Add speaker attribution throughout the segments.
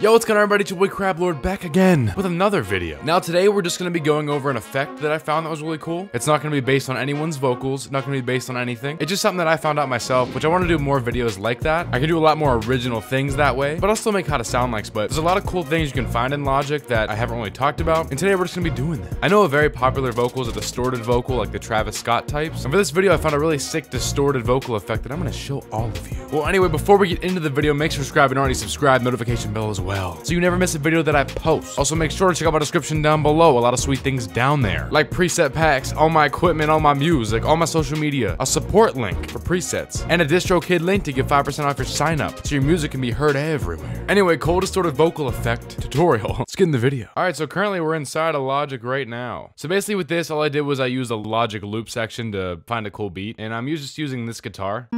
Speaker 1: Yo, what's going on everybody? It's your boy CrabLord back again with another video. Now today we're just going to be going over an effect that I found that was really cool. It's not going to be based on anyone's vocals, not going to be based on anything. It's just something that I found out myself, which I want to do more videos like that. I can do a lot more original things that way, but I'll still make how to sound likes. But there's a lot of cool things you can find in Logic that I haven't really talked about, and today we're just going to be doing that. I know a very popular vocal is a distorted vocal like the Travis Scott types, and for this video I found a really sick distorted vocal effect that I'm going to show all of you. Well, anyway, before we get into the video, make sure to subscribe and already subscribe, notification bell as well, so you never miss a video that I post. Also, make sure to check out my description down below. A lot of sweet things down there, like preset packs, all my equipment, all my music, all my social media, a support link for presets, and a DistroKid link to get 5% off your sign up, so your music can be heard everywhere. Anyway, cool distorted vocal effect tutorial. Let's get in the video. All right, so currently we're inside of Logic right now. So basically with this, all I did was I used a Logic loop section to find a cool beat, and I'm just using this guitar.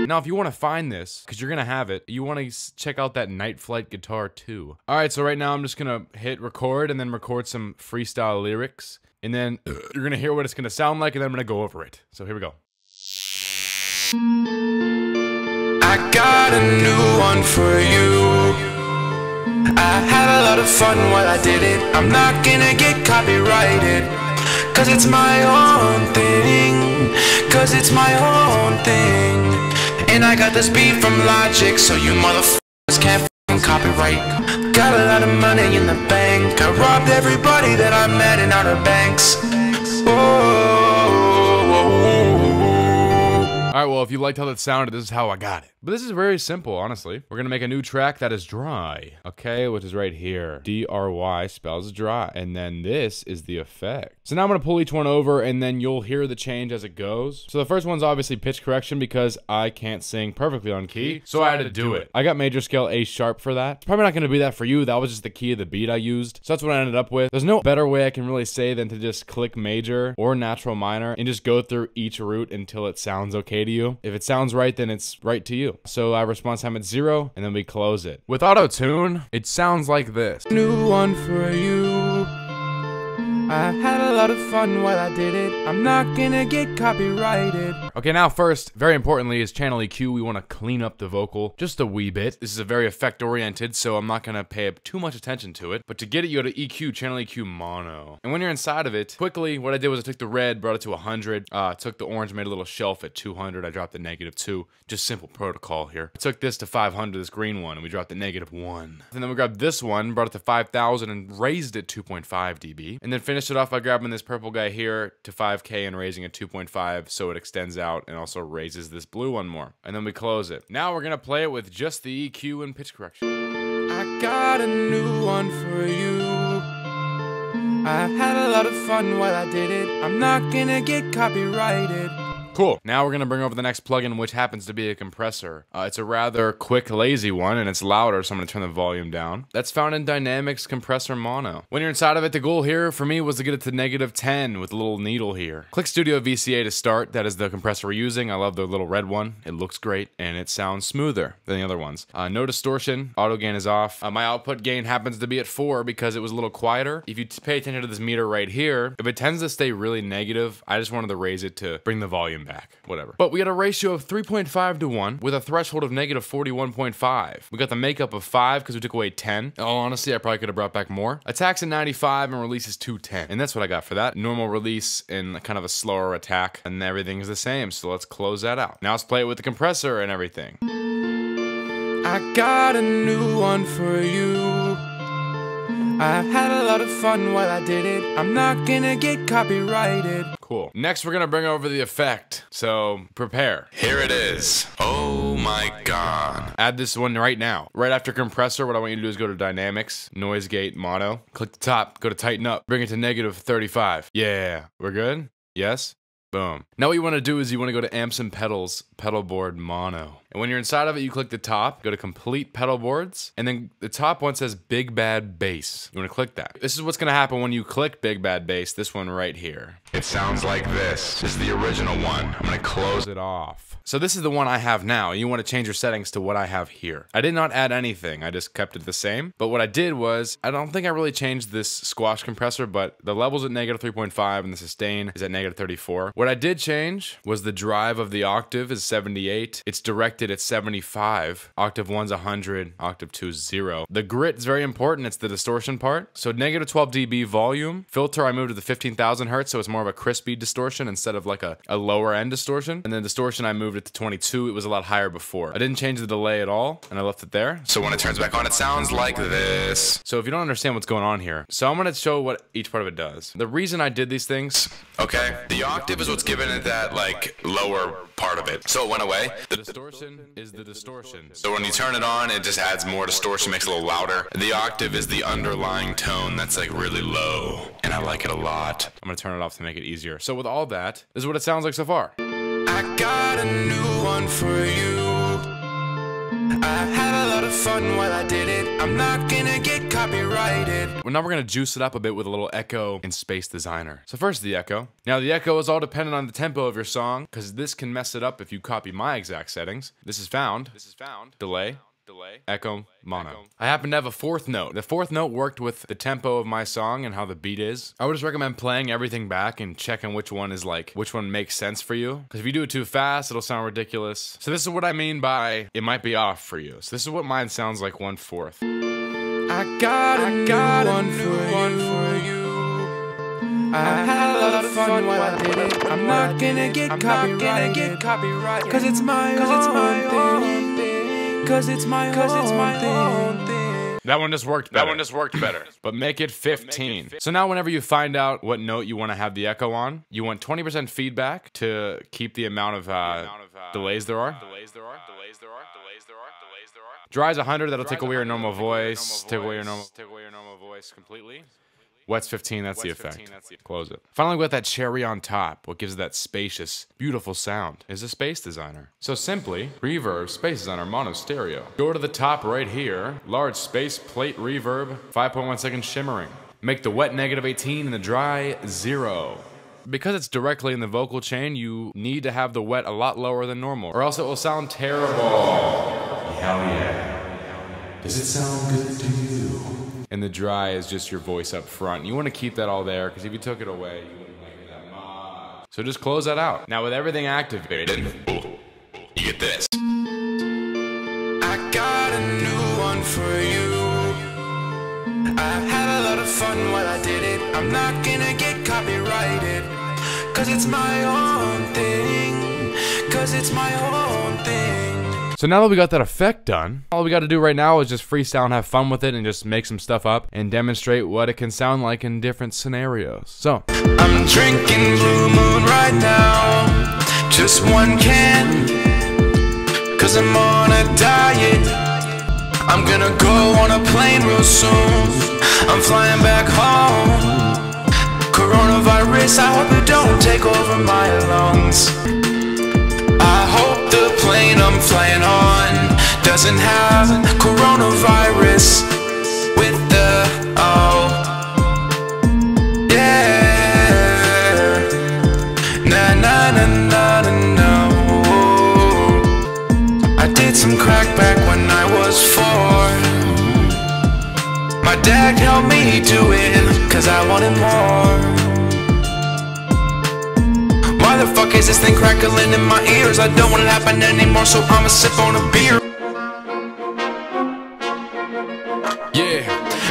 Speaker 1: Now, if you want to find this, because you're going to have it, you want to check out that Night Flight guitar too. All right, so right now I'm just going to hit record and then record some freestyle lyrics. And then you're going to hear what it's going to sound like, and then I'm going to go over it. So here we go.
Speaker 2: I got a new one for you. I had a lot of fun while I did it. I'm not going to get copyrighted, cause it's my own thing. Cause it's my own thing. And I got this beat from Logic, so you motherfuckers can't f***ing copyright. Got a lot of money in the bank. I robbed everybody that I met in Outer Banks.
Speaker 1: Alright, well, if you liked how that sounded, this is how I got it. But this is very simple, honestly. We're gonna make a new track that is dry, okay? Which is right here. D-R-Y spells dry. And then this is the effect. So now I'm gonna pull each one over, and then you'll hear the change as it goes. So the first one's obviously pitch correction because I can't sing perfectly on key, so I had to do it. I got major scale A sharp for that. It's probably not gonna be that for you. That was just the key of the beat I used. So that's what I ended up with. There's no better way I can really say than to just click major or natural minor and just go through each root until it sounds okay to you. If it sounds right, then it's right to you. So our response time at 0, and then we close it. With auto-tune, it sounds like this.
Speaker 2: New one for you. I had a lot of fun while I did it. I'm not gonna get copyrighted.
Speaker 1: Okay, now first, very importantly, is channel EQ. We want to clean up the vocal just a wee bit. This is a very effect-oriented, so I'm not gonna pay too much attention to it. But to get it, you go to EQ, channel EQ mono. And when you're inside of it, quickly, what I did was I took the red, brought it to 100, took the orange, made a little shelf at 200. I dropped the -2. Just simple protocol here. I took this to 500, this green one, and we dropped the -1. And then we grabbed this one, brought it to 5,000, and raised it 2.5 dB. And then finished it off by grabbing this purple guy here to 5K and raising it 2.5 so it extends out and also raises this blue one more. And then we close it. Now we're gonna play it with just the EQ and pitch correction.
Speaker 2: I got a new one for you. I had a lot of fun while I did it. I'm not gonna get copyrighted.
Speaker 1: Cool. Now we're gonna bring over the next plugin, which happens to be a compressor. It's a rather quick, lazy one, and it's louder, so I'm gonna turn the volume down. That's found in Dynamics Compressor Mono. When you're inside of it, the goal here for me was to get it to -10 with a little needle here. Click Studio VCA to start. That is the compressor we're using. I love the little red one. It looks great, and it sounds smoother than the other ones. No distortion. Auto gain is off. My output gain happens to be at 4 because it was a little quieter. If you pay attention to this meter right here, if it tends to stay really negative, I just wanted to raise it to bring the volume back, whatever. But we got a ratio of 3.5 to 1 with a threshold of -41.5. We got the makeup of 5 because we took away 10. In all honesty, I probably could have brought back more. Attacks at 95 and release is 210. And that's what I got for that. Normal release and kind of a slower attack, and everything is the same. So let's close that out. Now let's play it with the compressor and everything.
Speaker 2: I got a new one for you. I had a lot of fun while I did it. I'm not gonna get copyrighted.
Speaker 1: Cool. Next, we're gonna bring over the effect. So prepare.
Speaker 2: Here it is. Oh my god.
Speaker 1: Add this one right now. Right after compressor, what I want you to do is go to Dynamics, Noise Gate, Mono. Click the top, go to Tighten Up, bring it to -35. Yeah, we're good? Yes? Boom. Now what you want to do is you want to go to Amps and Pedals, Pedal Board Mono. And when you're inside of it, you click the top, go to Complete Pedal Boards, and then the top one says Big Bad Bass. You want to click that. This is what's going to happen when you click Big Bad Bass, this one right here.
Speaker 2: It sounds like this. This is the original one. I'm going to close
Speaker 1: it off. So this is the one I have now. You want to change your settings to what I have here. I did not add anything. I just kept it the same. But what I did was, I don't think I really changed this squash compressor, but the level's at -3.5 and the sustain is at -34. What I did change was the drive of the octave is 78. It's directed selected, it's 75. Octave 1's 100. Octave 2's 0. The grit is very important. It's the distortion part. So negative 12 dB volume. Filter, I moved to the 15,000 hertz, so it's more of a crispy distortion instead of like a lower end distortion. And then distortion, I moved it to 22. It was a lot higher before. I didn't change the delay at all, and I left it there.
Speaker 2: So when it turns back on, it sounds like this.
Speaker 1: So if you don't understand what's going on here, so I'm gonna show what each part of it does. The reason I did these things,
Speaker 2: okay, the octave is what's giving it that like lower part of it. So it went away.
Speaker 1: The distortion is the distortion.
Speaker 2: So when you turn it on, it just adds more distortion, makes it a little louder. The octave is the underlying tone that's like really low, and I like it a lot.
Speaker 1: I'm gonna turn it off to make it easier. So with all that, this is what it sounds like so far.
Speaker 2: I got a new one for you. I had a lot of fun while I did it. I'm not gonna get copyrighted.
Speaker 1: Well, now we're gonna juice it up a bit with a little echo in Space Designer. So first the echo. Now the echo is all dependent on the tempo of your song, because this can mess it up if you copy my exact settings. This is found. Delay. Echo, mono. I happen to have a fourth note. The fourth note worked with the tempo of my song and how the beat is. I would just recommend playing everything back and checking which one makes sense for you. Because if you do it too fast, it'll sound ridiculous. So this is what I mean by it might be off for you. So this is what mine sounds like 1/4.
Speaker 2: I got a new one for you. I had a lot of fun while I did it. I'm not gonna get copyrighted. Cause it's my own thing. Cause it's my own thing.
Speaker 1: That one just worked better. But make it 15. So now whenever you find out what note you want to have the echo on, you want 20% feedback to keep the amount of delays there are. Dry is 100, that'll take away your normal voice. Take away your normal voice completely. Wet's 15, that's the effect. Close it. Finally, we got that cherry on top. What gives it that spacious, beautiful sound is a Space Designer. So simply, Reverb, Space Designer, Mono Stereo. Go to the top right here, large space plate reverb, 5.1 seconds shimmering. Make the wet -18 and the dry 0. Because it's directly in the vocal chain, you need to have the wet a lot lower than normal, or else it will sound terrible. Hell yeah. Does it sound good to you? And the dry is just your voice up front. You want to keep that all there, because if you took it away, you wouldn't like it that much. So just close that out. Now with everything activated,
Speaker 2: you get this. I got a new one for you. I had a lot of fun while I did it. I'm not gonna get copyrighted. Cause it's my own thing. Cause it's my own thing.
Speaker 1: so now that we got that effect done, all we got to do right now is just freestyle and have fun with it and just make some stuff up and demonstrate what it can sound like in different scenarios. So
Speaker 2: I'm drinking Blue Moon right now, just one can, cause I'm on a diet. I'm gonna go on a plane real soon. I'm flying back home. Coronavirus, I hope it don't take over my lungs. I hope the plane I'm flying on doesn't have coronavirus with the yeah. Na na na na na no. I did some crack back when I was 4. My dad helped me do it, cause I wanted more. Why the fuck is this thing crackling in my ears? I don't want it to happen anymore, so I'ma sip on a beer.
Speaker 1: yeah,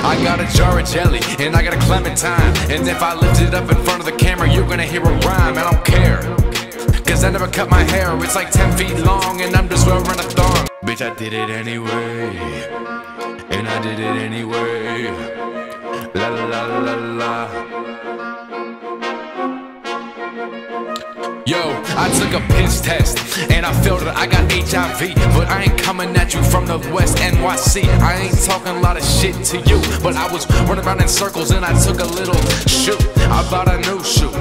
Speaker 1: I got a jar of jelly and I got a clementine, and if I lift it up in front of the camera, you're gonna hear a rhyme. I don't care, cause I never cut my hair. It's like 10 feet long and I'm just wearing a thong. Bitch, I did it anyway, and I did it anyway. La la la la la. Yo, I took a piss test and I failed it. I got HIV, but I ain't coming at you from the West NYC. I ain't talking a lot of shit to you, but I was running around in circles and I took a little shoot. I bought a new shoe,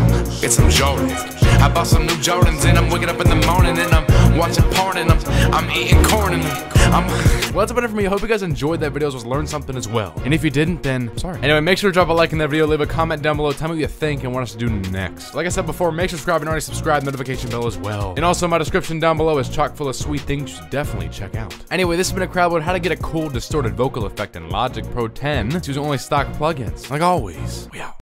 Speaker 1: it's some Jordans. I bought some new Jordans and I'm waking up in the morning and I'm watching porn and I'm eating corn and well, that's about it for me. I hope you guys enjoyed that video, just learned something as well. And if you didn't, then sorry. Anyway, make sure to drop a like in that video, leave a comment down below, tell me what you think and what us to do next. Like I said before, make sure to subscribe and already subscribe, notification bell as well. And also my description down below is chock full of sweet things you should definitely check out. Anyway, this has been a CrabLord, how to get a cool distorted vocal effect in Logic Pro 10 using only stock plugins. Like always, we out.